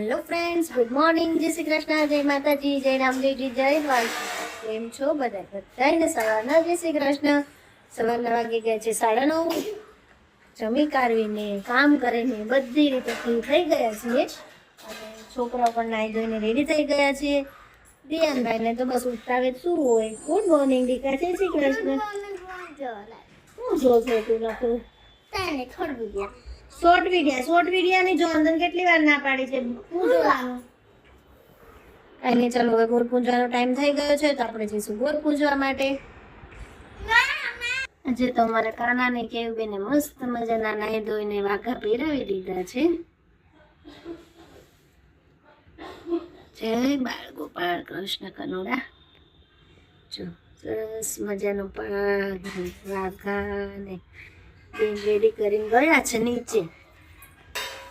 Hello friends, good morning. જય શ્રી કૃષ્ણ, જય માતાજી, જય રામદેવજી, જય દ્વારકા. કેમ છો બધાને સવારના જય શ્રી કૃષ્ણ. સવારના વાગી ગયા છે 9:30. જમી કાઢવીને કામ કરીને બધી રીતે ફ્રી થઈ ગયા છીએ અને છોકરાઓ પણ નાહી ધોઈને રેડી થઈ ગયા છીએ. દિયાનભાઈને તો બસ ઉઠાવે શું હોય. ગુડ મોર્નિંગ દીકા, જય શ્રી કૃષ્ણ. શું જોશો તું લખું શોર્ટ વિડિયા ની જો અંદર કેટલી વાર ના પાડી છે. શું જોવાનું કઈ નહીં. ચાલો હવે ગોળ પૂંજવાનો ટાઈમ થઈ ગયો છે તો આપણે જઈશું ગોળ પૂંજવા માટે. આજે તો અમારા કાનાને કેવું બેને મસ્ત મજાના નાહી ધોઈને વાઘા પહેરાવી દીધા છે. જય બાળ ગોપાળ કૃષ્ણ કનોડા. જો સરસ મજાનો પાઘ વાઘા ને રેડી કરીને ગયા છે નીચે.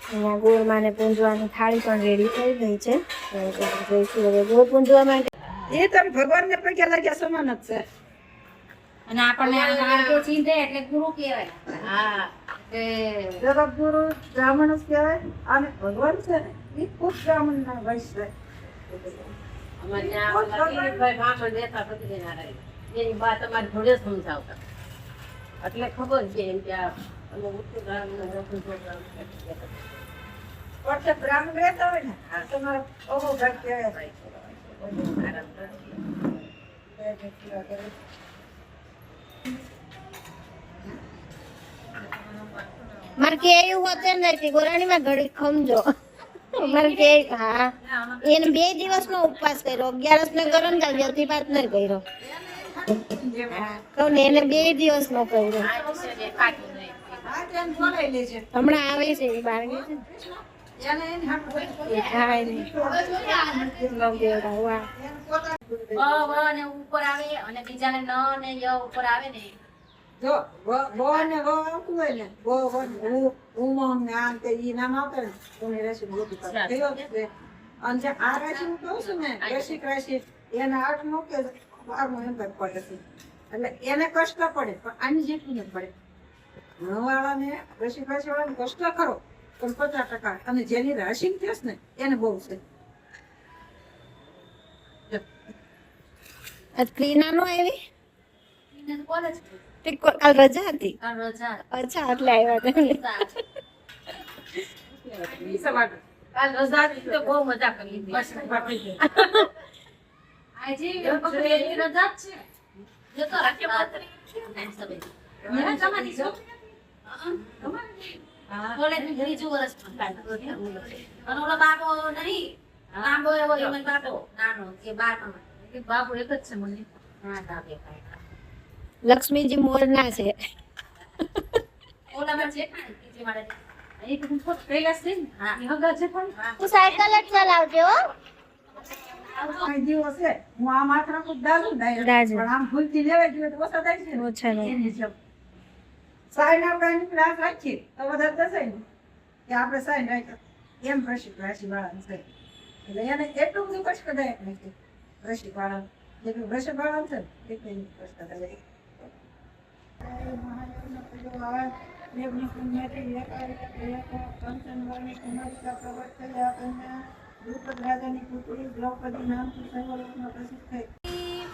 અહીંયા ગોળમાને પૂંજવાની થાળી પણ રેડી થઈ ગઈ છે. જઈશું હવે ગોળ પૂંજવા માટે. એ તમે ભગવાનને પગે લાગ્યા સમાન જ છે. અને આપણને આરતો ચીંધે એટલે ગુરુ કહેવાય. હા, એ જગત ગુરુ બ્રાહ્મણ જ કહેવાય અને ભગવાન છે ને એ ખુદ બ્રાહ્મણના વંશ છે. અમારે ત્યાં ભાઈ ભાષણ દેતા સત્યનારાયણ એની વાત અમારી જોડે સમજાવતા એટલે ખબર છે એમ કે અમે ઉત્તર પડતે બ્રાહ્મણ રહેતા હોય ને તમારો ઓહો ઘર કહેવાય. મારે કે એવું હોતે નથી ગોરાણીમાં ઘડી ખમજો. મારે કે હા એને 2 દિવસનો ઉપવાસ કર્યો. 11 ને ગરમ ચાલ જતી પાત ન કર્યો. તો એને 2 દિવસનો કર્યો. હમણાં આવે છે એ બાર ગઈ છે. ઉપર આવે અને બીજાને ન ને ય ઉપર આવે ને જો ગો ને ગો આવતું હોય ને ગો ઉમંગ ને આ તે ઈ નામ આવતા ને તમે રાશિ મોટી કરે અને જે આ રાશિ હું કહું છું ને વૃશ્ચિક રાશિ એને 8 મૂકે 12 એમ પડે છે એટલે એને કષ્ટ પડે પણ આની જેટલું ન પડે. વાળાને વૃશ્ચિક રાશિ વાળાને કષ્ટ ખરો પણ 50% અને જેની રાશિ થશે ને એને બહુ છે. ક્લીના નો આવી કોલેજ કાલ રજા હતી. રજા અચ્છા એટલે આવ્યા તમે. કાલ રજા તો બહુ મજા કરી બસ આજે બકરીની રજા જ છે જતો રાખે પાત્રી મને તમારી છો કોલેજ ની બીજું વર્ષ અને ઓલો બાબો નહીં લાંબો એવો એમાં બાબો નાનો કે 12 કે બાબો એક જ છે મને હા દાદે લક્ષ્મીજી મોરના છે. ઓલા માં છે કે મારે એક હું ફોટ કૈલાસ છે હા એ હગા છે પણ હું સાયકલ જ ચલાવજો. આ દિવસ છે હું આ માત્ર કુદ દાજુ દાજુ. પણ આમ ભૂલથી લેવા જોઈએ તો ઓછા થાય છે ઓછા થાય. એની જેમ સાઈન આપણે ક્લાસ રાખીએ તો વધારે થશે ને કે આપણે સાઈન રાખ્યો એમ વૃશ્ચિક રાશિ વાળા છે એટલે એને એટલું બધું કષ્ટદાયક નથી વૃશ્ચિક વાળા જેટલું વૃશ્ચિક વાળા છે એટલું કષ્ટદાયક. રાજાની પુત્રી દ્રૌપદી નામથી સર્વલોકમાં પ્રસિદ્ધ થઈ.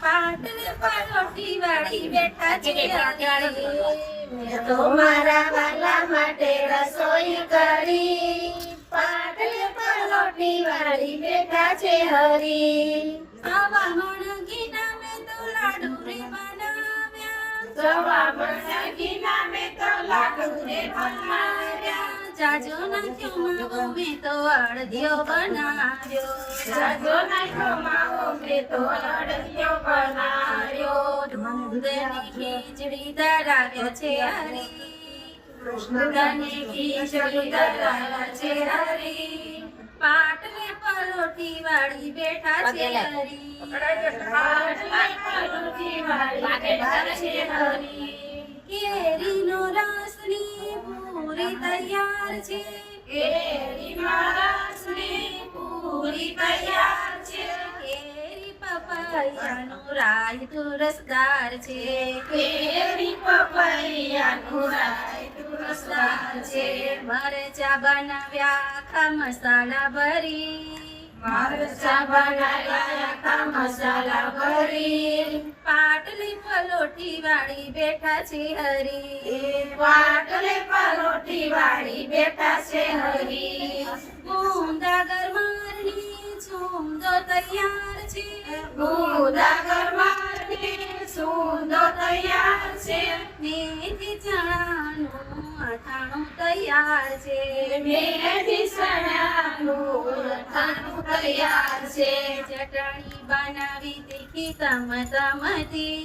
પાટલ પાલોટી વાળી બેઠા છે મેં તો મારા વાલા માટે રસોઈ કરી. પાટલ પલોટી વાળી બેઠા છે હરી. સવા મણગી નામે તો લાડુ રે બનાવ્યા સવા મણગી નામે તો લાડુ રે બનાવ્યા જાજો નાખ્યો માવો મેં તો અડધિયો બનાવ્યો જાજો નાખ્યો માવો મેં તો અડધિયો બનાવ્યો. દૂધની ખીચડી ધરાવ્યા છે હરી દૂધની ખીચડી ધરાવ્યા છે હરી. પાટલે પરોઠી વાળી બેઠા છે હરી પાટલે પલોટી વાળી બેઠા છે હરી. કેરીનો રસની પૂરી તૈયાર છે કેરીના રસની પૂરી તૈયાર છે. કેરી પપૈયાનું રાયતું રસદાર છે કેરી પપૈયાનું રાયતું હોશિયાર છે. મરચા બનાવ્યા આખા મસાલા ભરી, મરચાં બનાવ્યા આખા મસાલા ભરી, પાટલી પલોઠી વાળી બેઠા છે હરી. પાટલે પરોઠી વાળી બેઠા છે હરી. ગુંદા ગરમાની છૂંદો તૈયાર છે. ગુંદા ગરમાને સૂંદો તૈયાર છે. મેથી ચણાનું અથાણું તૈયાર છે. મેથી ચણાનું અથાણું તૈયાર છે. ચટણી બનાવી તીખી તમતમતી,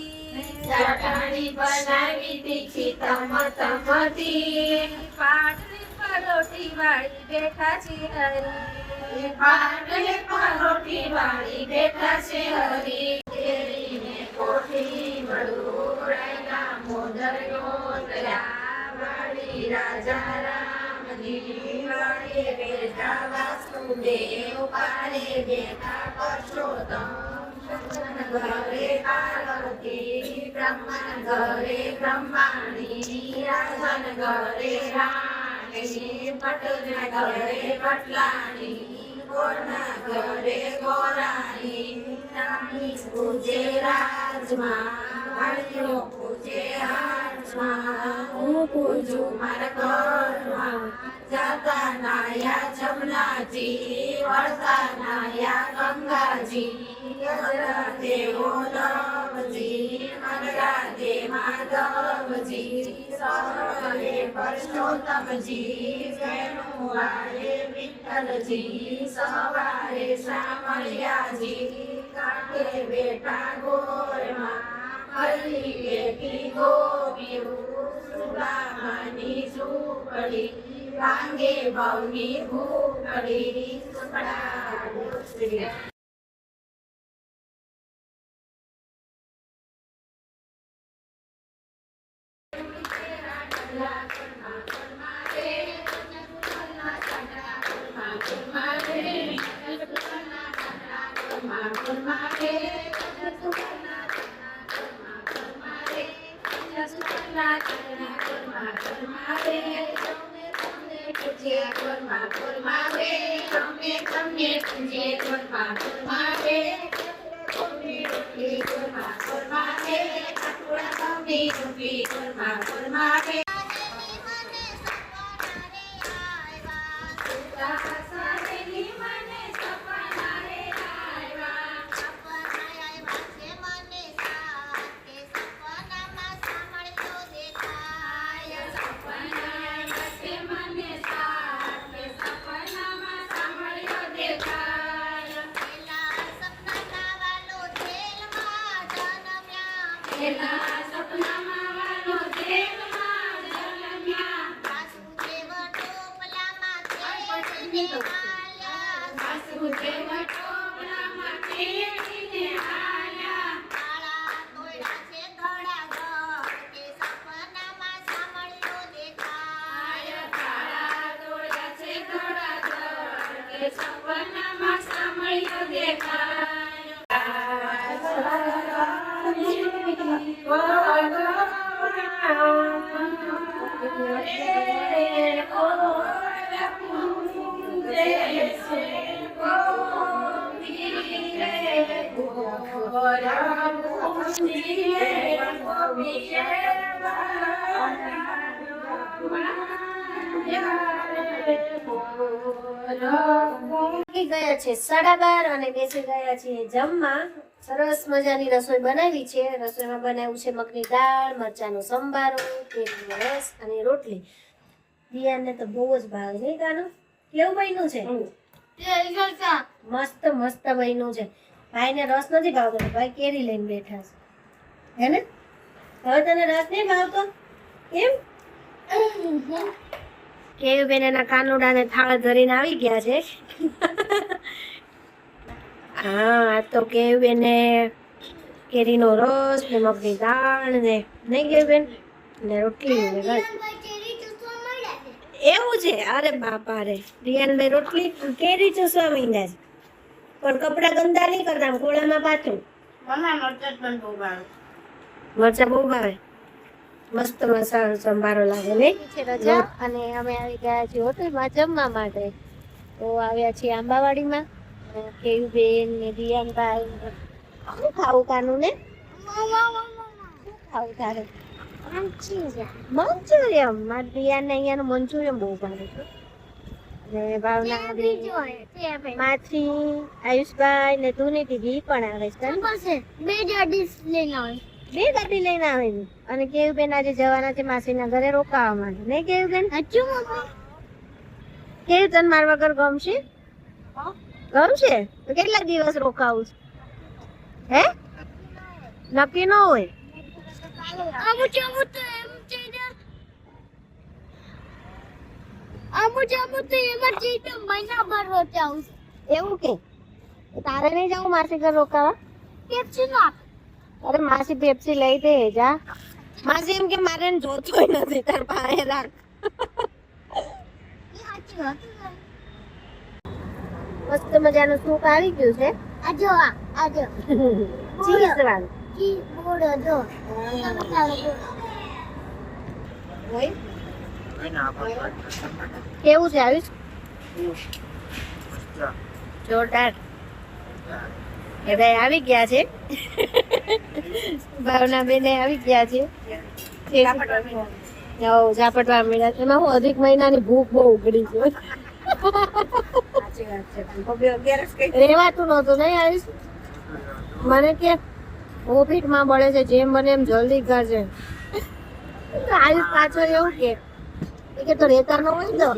ચટણી બનાવી તીખી તમતમતી, પાટલી પરોઠી વાળી બેઠા છે હરી. પાટલે પરોઠી વાળી બેઠા છે હરી. કેરીને કોઠી વડોદરાના મોદરનો તયા વાળી રાજા રામજી વાળે બેઠા વાસુદેવ પારે બેઠા પરસોત્તમ. ઘરે પાર્વતી બ્રહ્મન ઘરે બ્રહ્માણી, રાજન ઘરે રાણી, પટના ઘરે પટલાણી, ગોરના ઘરે ગોરાણી. રાણી પૂજે રાજમાં, વાળીઓ પૂજે હાજમાં, હું પૂજું મારા ઘરમાં. જાતા નાયા જમનાજી, વળતા નાયા ગંગાજી, ગજરા દેવો નવજી, મનરા દે માધવજી, સર્વે પરસોત્તમજી, વેણુ વાળે વિઠ્ઠલજી, સવારે સામળિયાજી, કાંઠે બેઠા ગોરમાં, હરી બેઠી ગોપીઓ, સુદામાની ઝૂંપડી, ભાંગે ભાવની ભૂખડી, સુપડા ડોસરી. વાગી ગયા છે 12:30 અને બેસી ગયા છીએ જમવા. સરસ મજાની રસોઈ બનાવી છે. રસોઈમાં બનાવ્યું છે મગની દાળ, મરચાંનો સંભારો, કેરીનો રસ અને રોટલી. દિયાને તો બહુ જ ભાવે નહીં કાનો? કેવું બન્યું છે? મસ્ત મસ્ત બન્યું છે. ભાઈને રસ નથી ભાવતો, ભાઈ કેરી લઈને બેઠા છે, હે ને? હવે તને રસ નહીં ભાવતો કેમ? કેવી બેન એના કાનુડાને થાળ ધરીને આવી ગયા છે. હા, આ તો કેવી બેને કેરીનો રસ ને મગની દાળ ને, નહીં કેવી બેન, ને રોટલી ને રસ. એવું છે? અરે બાપા રે, રિયાનભાઈ રોટલી કેરી ચૂસવા માંડ્યા છે. પણ કપડા ગંદા નહીં કરતા, ખોળામાં પાછું. મરચા બહુ ભાવે. મસ્ત મસાલો સંભારો લાગે ને છે રજા અને અમે આવી ગયા છીએ હોટલમાં જમવા માટે. તો આવ્યા છીએ આંબાવાડીમાં. કેયુબેન ને દિયાનભાઈ શું ખાવું કાનું ને શું ખાવું તારે? મંચુરિયમ. મારા દિયાને અહીંયાનું મંચુરિયમ બહુ ભાવે છે. ને ભાવના માથી આયુષભાઈ ને તું દીદી પણ આવે છે. બે ગાડી લઈને આવે છે. અને કેયુબેન આજે જવાના છે માસીના ઘરે રોકાવા માટે. નહીં કેયુબેન? કેવું તને મારા વગર ગમશે? ગમશે તો કેટલા દિવસ રોકાવું છે? હે નક્કી ન હોય. એવું કે તારે નહીં જવું માસી ઘર રોકાવા? અરે માસી પેપ્સી લઈ દે જા. માસી એમ કે મારે એને જોતોય નથી, તાર પાસે રાખ. મસ્ત મજાનું સૂપ આવી ગયું છે. ચીઝ વાળું. કેવું છે આયુષ? જોરદાર. બધા આવી ગયા છે. ભાવના બેન આવી ગયા છે. ઝાપટવા મળ્યા. એમાં હું અધિક મહિનાની ભૂખ બહુ ઉઘડી છે. રેવાતું નતું નહીં આવીશ. મને કે ઓફિસ માં બળે છે, જેમ બને એમ જલ્દી કરજે. આયુષ પાછળ એવું કે તો રેતા ન હોય તો